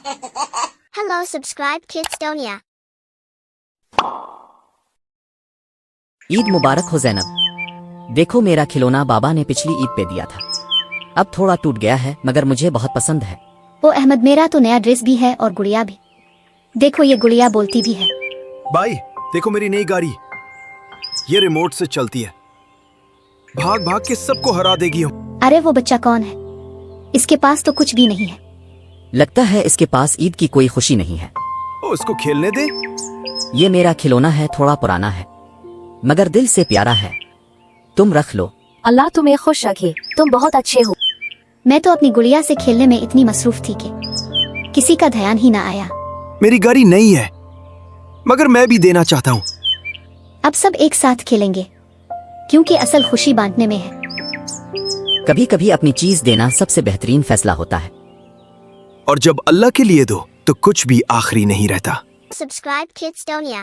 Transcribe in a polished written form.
Hello, subscribe Kidstonia. Eid मुबारक हो ज़ैनब। देखो मेरा खिलौना बाबा ने पिछली ईद पे दिया था, अब थोड़ा टूट गया है मगर मुझे बहुत पसंद है। ओ अहमद, मेरा तो नया ड्रेस भी है और गुड़िया भी। देखो ये गुड़िया बोलती भी है। भाई देखो मेरी नई गाड़ी, ये रिमोट से चलती है, भाग भाग के सबको हरा देगी हम। अरे वो बच्चा कौन है? इसके पास तो कुछ भी नहीं है। लगता है इसके पास ईद की कोई खुशी नहीं है। ओ इसको खेलने दे। ये मेरा खिलौना है, थोड़ा पुराना है मगर दिल से प्यारा है, तुम रख लो। अल्लाह तुम्हें खुश रखे, तुम बहुत अच्छे हो। मैं तो अपनी गुड़िया से खेलने में इतनी मसरूफ थी कि किसी का ध्यान ही ना आया। मेरी गाड़ी नई है मगर मैं भी देना चाहता हूँ। अब सब एक साथ खेलेंगे क्योंकि असल खुशी बांटने में है। कभी कभी अपनी चीज देना सबसे बेहतरीन फैसला होता है। और जब अल्लाह के लिए दो तो कुछ भी आखिरी नहीं रहता। Subscribe Kidstonia.